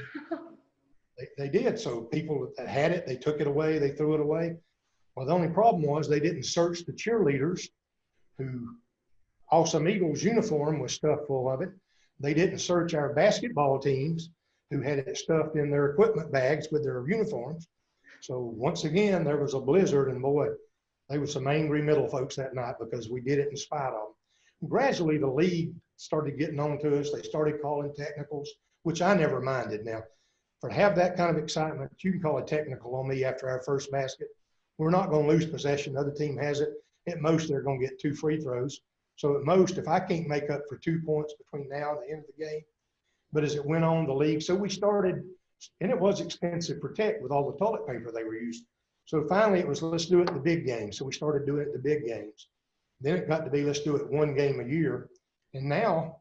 They did. So people that had it, they took it away, they threw it away. Well, the only problem was they didn't search the cheerleaders who Awesome Eagles uniform was stuffed full of it. They didn't search our basketball teams who had it stuffed in their equipment bags with their uniforms. So once again, there was a blizzard, and boy, there was some angry Middle folks that night because we did it in spite of them. Gradually, the league started getting on to us. They started calling technicals, which I never minded. Now, for to have that kind of excitement, you can call a technical on me after our first basket. We're not going to lose possession. The other team has it. At most, they're going to get 2 free throws. So at most, if I can't make up for 2 points between now and the end of the game, but as it went on, the league, so we started, and it was expensive for Tech with all the toilet paper they were using. So finally, it was, let's do it in the big games. So we started doing it in the big games. Then it got to be, let's do it 1 game a year. And now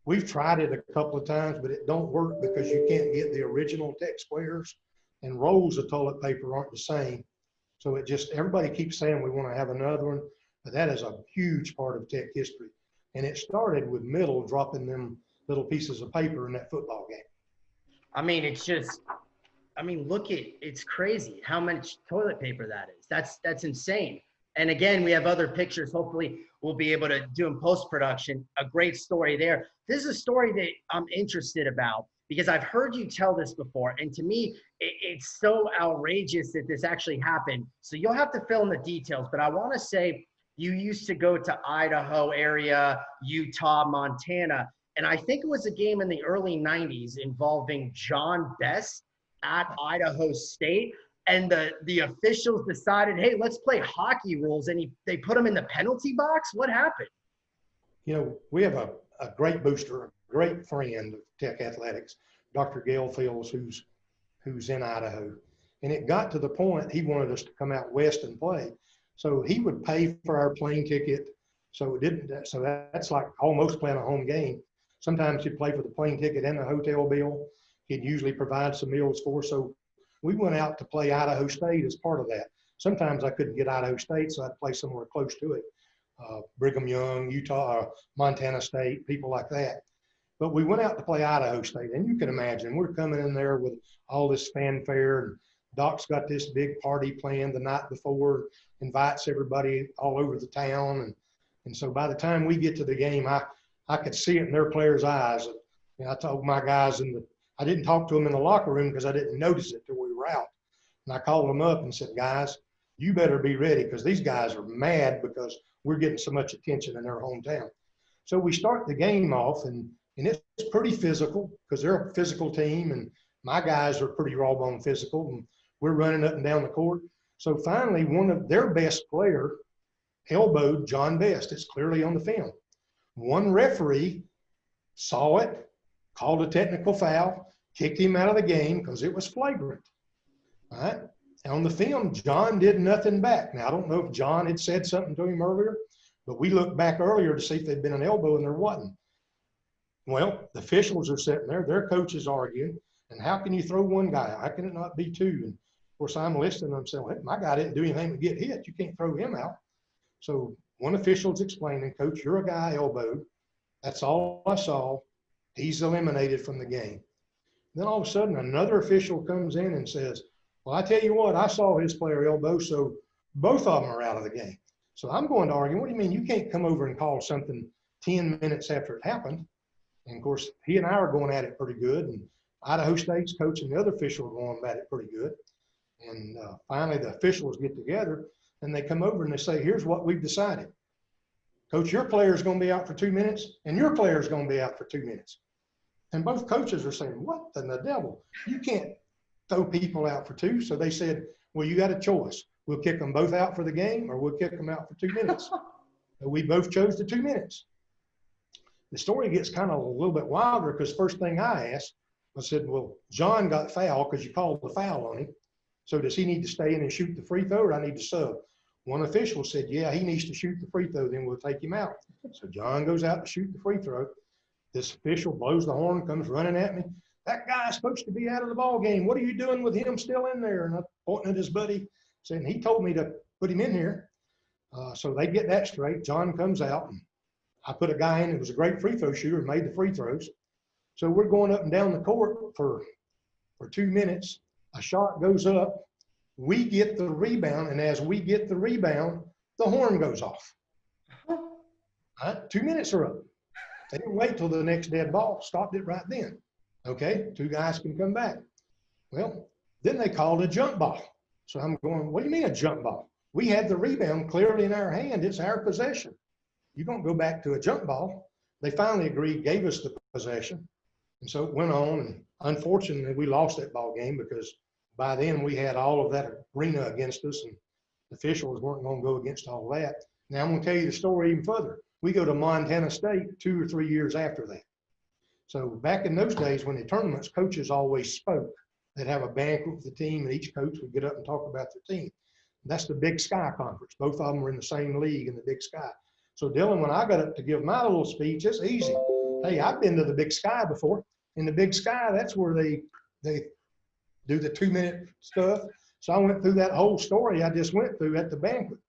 we've tried it a couple of times, but it don't work because you can't get the original Tech squares, and rolls of toilet paper aren't the same. So it just, everybody keeps saying we want to have another one, but that is a huge part of Tech history. And it started with Middle dropping them little pieces of paper in that football game.
I mean, it's just, I mean, look at, it's crazy how much toilet paper that is. That's insane. And again, we have other pictures. Hopefully we'll be able to do in post-production. A great story there. This is a story that I'm interested about because I've heard you tell this before. And to me, it's so outrageous that this actually happened. So you'll have to fill in the details, but I want to say you used to go to Idaho area, Utah, Montana. And I think it was a game in the early 90s involving John Best at Idaho State. And the officials decided, hey, let's play hockey rules. And they put him in the penalty box. What happened?
You know, we have a great booster, a great friend of Tech Athletics, Dr. Gail Fields, who's in Idaho. And it got to the point he wanted us to come out west and play. So he would pay for our plane ticket. So that's like almost playing a home game. Sometimes he'd play for the plane ticket and the hotel bill. He'd usually provide some meals for us. So we went out to play Idaho State as part of that. Sometimes I couldn't get Idaho State, so I'd play somewhere close to it. Brigham Young, Utah, Montana State, people like that. But we went out to play Idaho State, and you can imagine we're coming in there with all this fanfare, and Doc's got this big party planned the night before, invites everybody all over the town, and so by the time we get to the game, I could see it in their players' eyes. And I told my guys I didn't talk to them in the locker room because I didn't notice it till we were out. And I called them up and said, guys, you better be ready because these guys are mad because we're getting so much attention in their hometown. So we start the game off, and it's pretty physical because they're a physical team, and my guys are pretty raw bone physical, and we're running up and down the court. So finally, one of their best player elbowed John Best. It's clearly on the film. One referee saw it, called a technical foul, kicked him out of the game because it was flagrant. All right. And on the film, John did nothing back. Now, I don't know if John had said something to him earlier, but we looked back earlier to see if there'd been an elbow, and there wasn't. Well, the officials are sitting there, their coach is arguing, and how can you throw one guy? How can it not be 2? And of course, I'm listening to them saying, well, my guy didn't do anything to get hit. You can't throw him out. So one official's explaining, Coach, you're a guy elbowed. That's all I saw. He's eliminated from the game. Then all of a sudden, another official comes in and says, well, I tell you what, I saw his player elbow, so both of them are out of the game. So I'm going to argue, what do you mean you can't come over and call something 10 minutes after it happened? And of course, he and I are going at it pretty good, and Idaho State's coach and the other official are going at it pretty good. And finally, the officials get together, and they come over and they say, here's what we've decided. Coach, your player is going to be out for 2 minutes, and your player is going to be out for 2 minutes. And both coaches are saying, what in the devil? You can't throw people out for 2. So they said, well, you got a choice. We'll kick them both out for the game, or we'll kick them out for 2 minutes. And we both chose the 2 minutes. The story gets kind of a little bit wilder because first thing I asked, I said, well, John got fouled because you called the foul on him. So does he need to stay in and shoot the free throw, or I need to sub? One official said, yeah, he needs to shoot the free throw, then we'll take him out. So John goes out to shoot the free throw. This official blows the horn, comes running at me. That guy's supposed to be out of the ball game. What are you doing with him still in there? And I'm pointing at his buddy, saying he told me to put him in here. So they get that straight. John comes out, and I put a guy in who was a great free throw shooter and made the free throws. So we're going up and down the court for 2 minutes. A shot goes up. We get the rebound, and as we get the rebound, the horn goes off. All right, 2 minutes are up. They didn't wait till the next dead ball. Stopped it right then. Okay, 2 guys can come back. Well, then they called a jump ball. So I'm going, what do you mean a jump ball? We had the rebound clearly in our hand. It's our possession. You don't go back to a jump ball. They finally agreed, gave us the possession. And so it went on, and unfortunately, we lost that ball game because by then we had all of that arena against us, and the officials weren't going to go against all that. Now I'm going to tell you the story even further. We go to Montana State 2 or 3 years after that. So back in those days, when the tournaments, coaches always spoke. They'd have a banquet with the team, and each coach would get up and talk about their team. And that's the Big Sky Conference. Both of them were in the same league in the Big Sky. So Dylan, when I got up to give my little speech, it's easy. Hey, I've been to the Big Sky before. In the Big Sky, that's where they do the 2-minute stuff. So I went through that whole story I just went through at the banquet.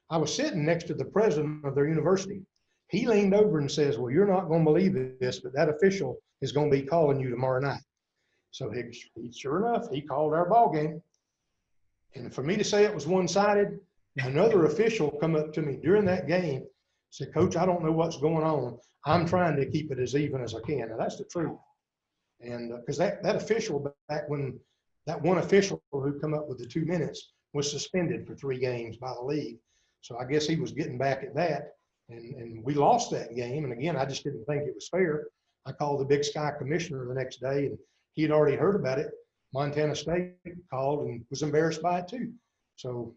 I was sitting next to the president of their university. He leaned over and says, well, you're not going to believe this, but that official is going to be calling you tomorrow night. So he sure enough, he called our ball game. And for me to say it was one-sided, another official come up to me during that game, said, Coach, I don't know what's going on. I'm trying to keep it as even as I can. And that's the truth. And because that official, back when that one official who come up with the 2 minutes was suspended for 3 games by the league. So I guess he was getting back at that. And we lost that game. And again, I just didn't think it was fair. I called the Big Sky commissioner the next day, and he had already heard about it. Montana State called and was embarrassed by it too. So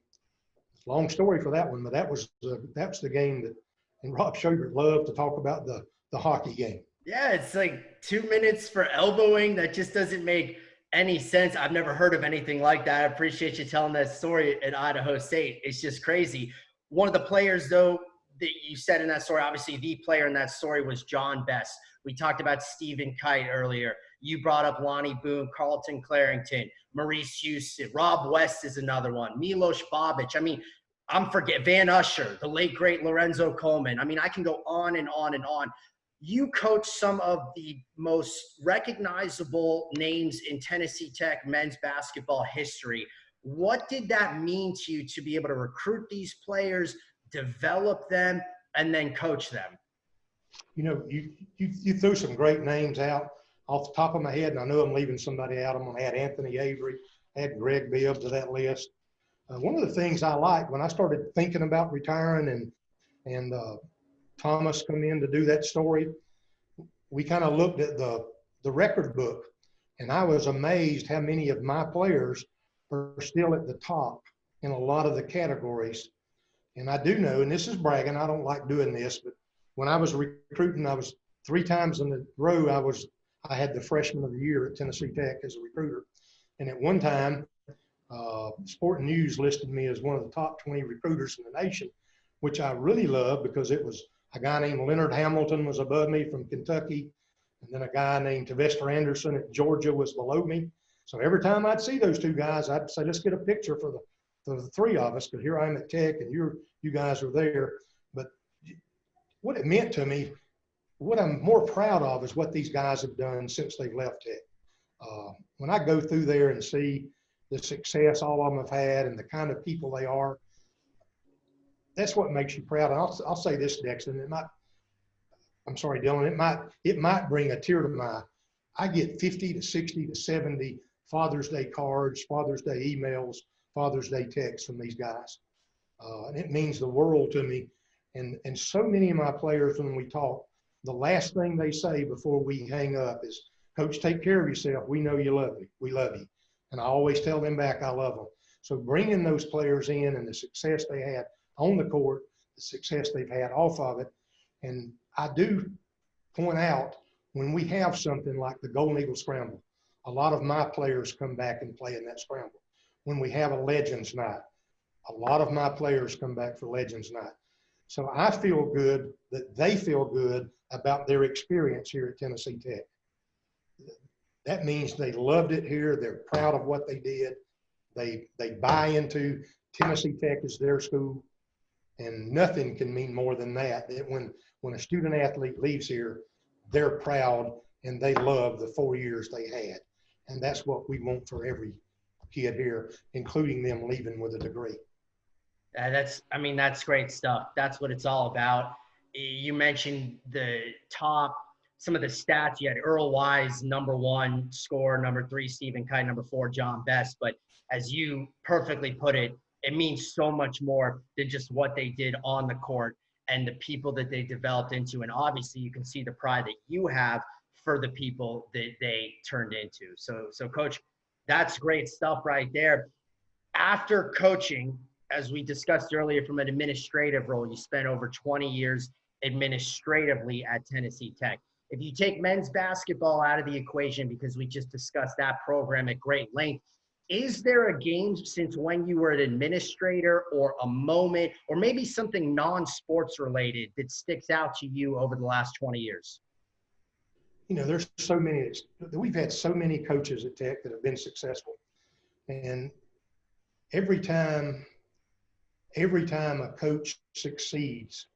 long story for that one, but that was the game that, and Rob Schobert loved to talk about the hockey game.
Yeah, it's like 2 minutes for elbowing. That just doesn't make any sense. I've never heard of anything like that. I appreciate you telling that story at Idaho State. It's just crazy. One of the players, though, that you said in that story, obviously the player in that story was John Best. We talked about Stephen Kite earlier. You brought up Lonnie Boone, Carlton Clarington, Maurice Houston, Rob West is another one, Milos Babic. I mean, Van Usher, the late, great Lorenzo Coleman. I mean, I can go on and on and on. You coach some of the most recognizable names in Tennessee Tech men's basketball history. What did that mean to you to be able to recruit these players, develop them, and then coach them?
You know, you threw some great names out off the top of my head, and I know I'm leaving somebody out. I'm going to add Anthony Avery, add Greg Bibb to that list. One of the things I liked when I started thinking about retiring and Thomas come in to do that story, we kind of looked at the record book, and I was amazed how many of my players are still at the top in a lot of the categories. And I do know, and this is bragging, I don't like doing this, but when I was recruiting, I was 3 times in a row, I had the freshman of the year at Tennessee Tech as a recruiter. And at one time, Sport News listed me as one of the top 20 recruiters in the nation, which I really love because it was a guy named Leonard Hamilton was above me from Kentucky, and then a guy named Tavester Anderson at Georgia was below me. So every time I'd see those 2 guys, I'd say, let's get a picture for the 3 of us, because here I am at Tech and you guys are there. But what it meant to me, what I'm more proud of is what these guys have done since they've left Tech. When I go through there and see the success all of them have had and the kind of people they are, that's what makes you proud. And I'll say this, Dexton, I'm sorry, Dylan, it might bring a tear to my eye. I get 50 to 60 to 70 Father's Day cards, Father's Day emails, Father's Day texts from these guys. And it means the world to me. And so many of my players, when we talk, the last thing they say before we hang up is, Coach, take care of yourself. We know you love me. We love you. And I always tell them back, I love them. So bringing those players in and the success they had on the court, the success they've had off of it. And I do point out, when we have something like the Golden Eagle Scramble, a lot of my players come back and play in that scramble. When we have a Legends Night, a lot of my players come back for Legends Night. So I feel good that they feel good about their experience here at Tennessee Tech. That means they loved it here. They're proud of what they did. They buy into Tennessee Tech as their school. And nothing can mean more than that. That when a student athlete leaves here, they're proud and they love the 4 years they had. And that's what we want for every kid here, including them leaving with a degree.
That's great stuff. That's what it's all about. You mentioned some of the stats. You had Earl Wise, number 1 scorer, number 3, Stephen Kite, number 4, John Best. But as you perfectly put it, it means so much more than just what they did on the court and the people that they developed into. And obviously you can see the pride that you have for the people that they turned into. So Coach, that's great stuff right there. After coaching, as we discussed earlier, from an administrative role, you spent over 20 years administratively at Tennessee Tech. If you take men's basketball out of the equation, because we just discussed that program at great length, is there a game since when you were an administrator, or a moment, or maybe something non-sports related, that sticks out to you over the last 20 years?
There's so many, we've had so many coaches at Tech that have been successful. And every time a coach succeeds,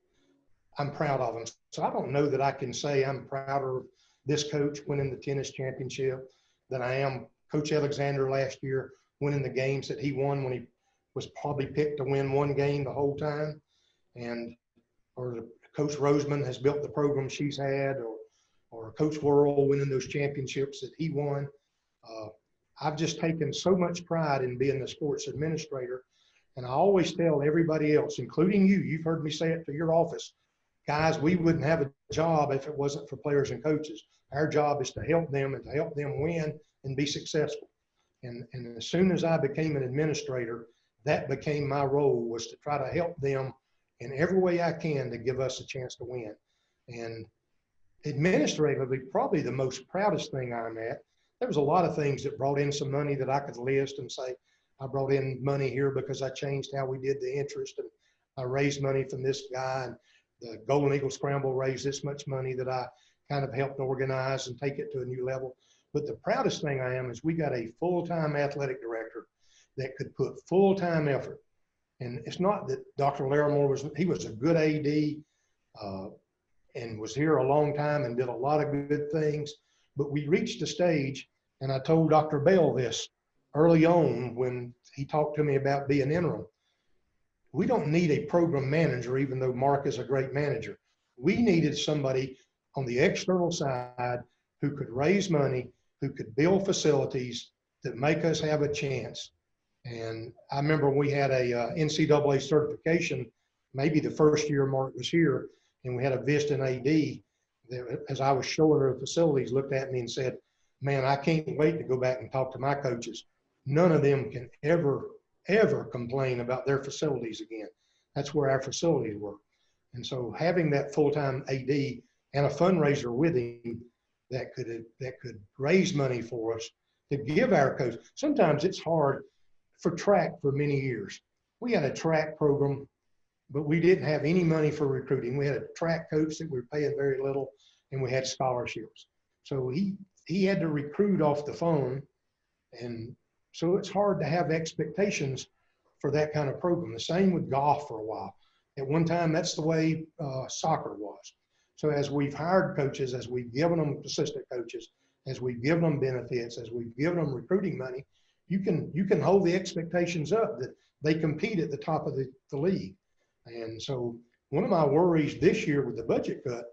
I'm proud of them. So I don't know that I can say I'm prouder of this coach winning the tennis championship than I am Coach Alexander last year winning the games that he won when he was probably picked to win one game the whole time. Or Coach Roseman has built the program she's had, or Coach Worrell winning those championships that he won. I've just taken so much pride in being the sports administrator. And I always tell everybody else, including you've heard me say it to your office, guys, we wouldn't have a job if it wasn't for players and coaches. Our job is to help them and to help them win and be successful. And as soon as I became an administrator, that became my role, was to try to help them in every way I can to give us a chance to win. And administratively, probably the most proudest thing I'm at, there was a lot of things that brought in some money that I could list and say, I brought in money here because I changed how we did the interest, and I raised money from this guy, and the Golden Eagle Scramble raised this much money that I kind of helped organize and take it to a new level. But the proudest thing I am is we got a full-time athletic director that could put full-time effort. And it's not that Dr. Larimore he was a good AD and was here a long time and did a lot of good things. But we reached a stage, and I told Dr. Bell this early on when he talked to me about being interim. We don't need a program manager, even though Mark is a great manager. We needed somebody on the external side who could raise money, who could build facilities that make us have a chance. And I remember we had a NCAA certification, maybe the first year Mark was here, and we had a visiting AD that, as I was showing her the facilities, looked at me and said, man, I can't wait to go back and talk to my coaches. None of them can ever complain about their facilities again. That's where our facilities were. And so having that full-time AD and a fundraiser with him that could raise money for us to give our coach. Sometimes it's hard for track for many years. We had a track program, but we didn't have any money for recruiting. We had a track coach that we were paying very little, and we had scholarships. So he had to recruit off the phone. And so it's hard to have expectations for that kind of program. The same with golf for a while. At one time, that's the way soccer was. So as we've hired coaches, as we've given them assistant coaches, as we've given them benefits, as we've given them recruiting money, you can hold the expectations up that they compete at the top of the league. And so one of my worries this year with the budget cut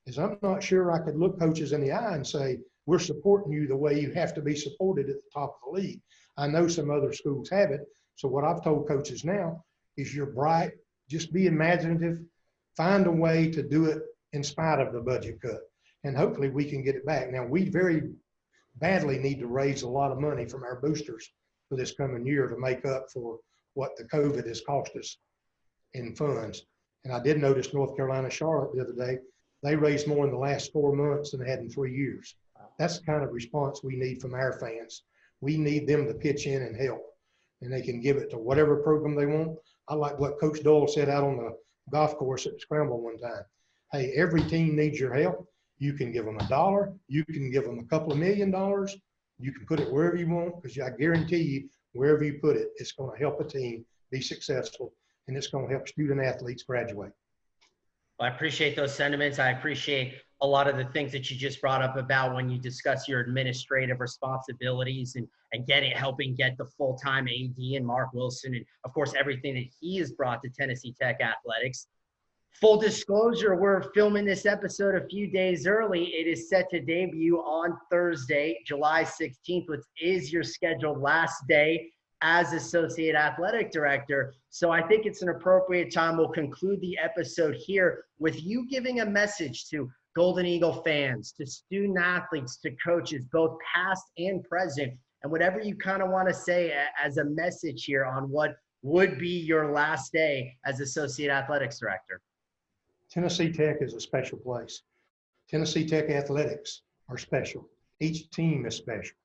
is I'm not sure I could look coaches in the eye and say, we're supporting you the way you have to be supported at the top of the league. I know some other schools have it. So what I've told coaches now is, you're bright, just be imaginative, find a way to do it in spite of the budget cut. And hopefully we can get it back. Now, we very badly need to raise a lot of money from our boosters for this coming year to make up for what the COVID has cost us in funds. And I did notice North Carolina Charlotte the other day, they raised more in the last 4 months than they had in 3 years. That's the kind of response we need from our fans. We need them to pitch in and help, and they can give it to whatever program they want. I like what Coach Doyle said out on the golf course at the Scramble one time. Hey, every team needs your help. You can give them $1. You can give them a couple of $1 million. You can put it wherever you want, because I guarantee you, wherever you put it, it's going to help a team be successful, and it's going to help student athletes graduate.
Well, I appreciate those sentiments. I appreciate a lot of the things that you just brought up about when you discuss your administrative responsibilities and helping get the full-time AD and Mark Wilson, and of course everything that he has brought to Tennessee Tech athletics. Full disclosure, we're filming this episode a few days early. It is set to debut on Thursday, July 16th, which is your scheduled last day as Associate Athletic Director. So I think it's an appropriate time. We'll conclude the episode here with you giving a message to Golden Eagle fans, to student athletes, to coaches, both past and present, and whatever you kind of want to say as a message here on what would be your last day as Associate Athletics Director.
Tennessee Tech is a special place. Tennessee Tech athletics are special. Each team is special.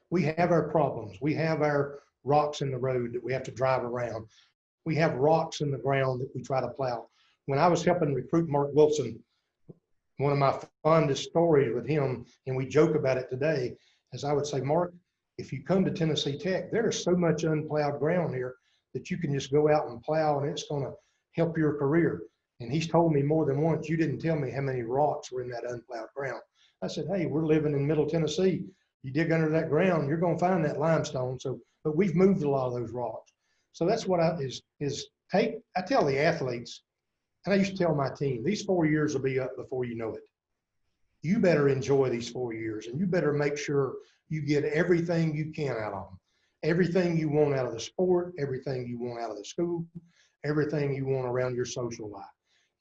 We have our problems. We have our rocks in the road that we have to drive around. We have rocks in the ground that we try to plow. When I was helping recruit Mark Wilson, one of my fondest stories with him, and we joke about it today, is I would say, Mark, if you come to Tennessee Tech, there is so much unplowed ground here that you can just go out and plow and it's going to help your career. And he's told me more than once, you didn't tell me how many rocks were in that unplowed ground. I said, hey, we're living in Middle Tennessee. You dig under that ground, you're going to find that limestone. So, but we've moved a lot of those rocks. So that's what I tell the athletes, and I used to tell my team, these 4 years will be up before you know it. You better enjoy these 4 years, and you better make sure you get everything you can out of them. Everything you want out of the sport, everything you want out of the school, everything you want around your social life.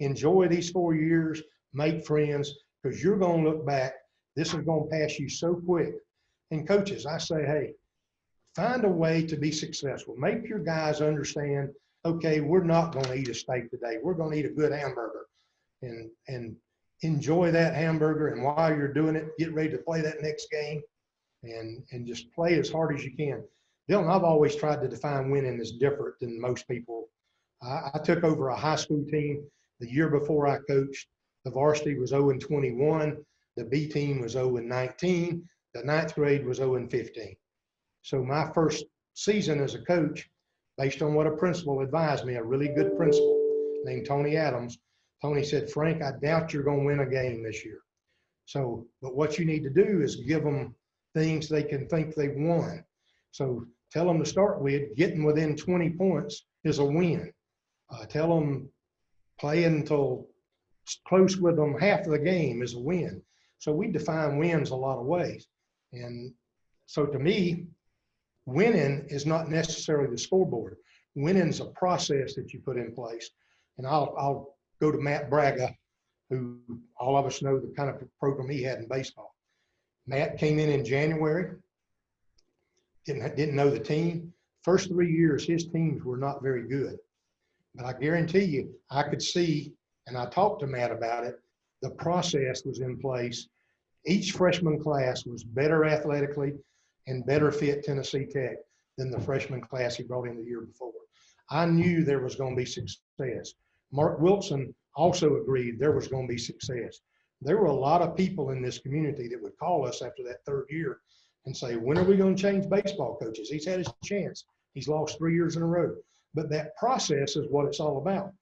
Enjoy these 4 years, make friends, because you're going to look back. This is going to pass you so quick. And coaches, I say, hey, find a way to be successful. Make your guys understand, okay, we're not going to eat a steak today. We're going to eat a good hamburger. And enjoy that hamburger. And while you're doing it, get ready to play that next game and just play as hard as you can. Dylan, I've always tried to define winning as different than most people. I took over a high school team the year before I coached. The varsity was 0-21. The B team was 0-19. The ninth grade was 0-15. So my first season as a coach, based on what a principal advised me, a really good principal named Tony Adams, Tony said, Frank, I doubt you're going to win a game this year. So, but what you need to do is give them things they can think they've won. So tell them to start with, getting within 20 points is a win. Tell them playing until close with them half of the game is a win. So we define wins a lot of ways. And so to me, winning is not necessarily the scoreboard. Winning is a process that you put in place. And I'll go to Matt Braga, who all of us know the kind of program he had in baseball. Matt came in January, didn't know the team. First 3 years, his teams were not very good. But I guarantee you, I could see, and I talked to Matt about it, the process was in place. Each freshman class was better athletically and better fit Tennessee Tech than the freshman class he brought in the year before. I knew there was going to be success. Mark Wilson also agreed there was going to be success. There were a lot of people in this community that would call us after that third year and say, when are we going to change baseball coaches? He's had his chance. He's lost 3 years in a row. But that process is what it's all about.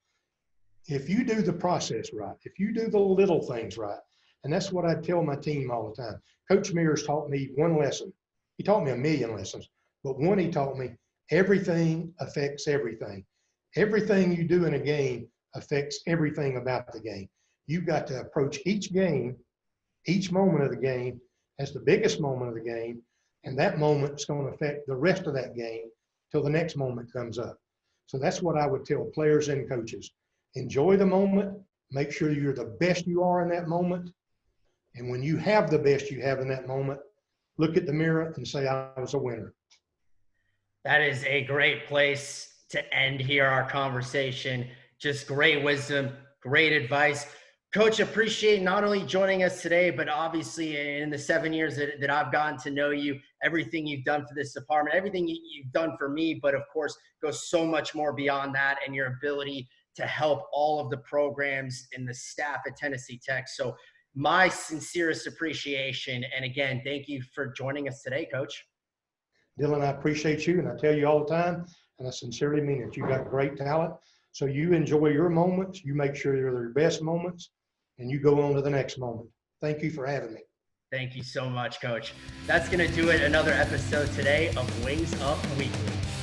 If you do the process right, if you do the little things right, and that's what I tell my team all the time. Coach Mears taught me one lesson. He taught me a million lessons, but one he taught me, everything affects everything. Everything you do in a game affects everything about the game. You've got to approach each game, each moment of the game as the biggest moment of the game, and that moment is going to affect the rest of that game till the next moment comes up. So that's what I would tell players and coaches. Enjoy the moment. Make sure you're the best you are in that moment. And when you have the best you have in that moment, look at the mirror and say, I was a winner.
That is a great place to end here our conversation. Just great wisdom, great advice. Coach, appreciate not only joining us today, but obviously in the 7 years that I've gotten to know you, everything you've done for this department, everything you've done for me, but of course goes so much more beyond that, and your ability to help all of the programs and the staff at Tennessee Tech. So my sincerest appreciation. And again, thank you for joining us today, Coach.
Dylan, I appreciate you, and I tell you all the time, and I sincerely mean it. You've got great talent. So you enjoy your moments. You make sure they're your best moments, and you go on to the next moment. Thank you for having me.
Thank you so much, Coach. That's going to do it. Another episode today of Wings Up Weekly.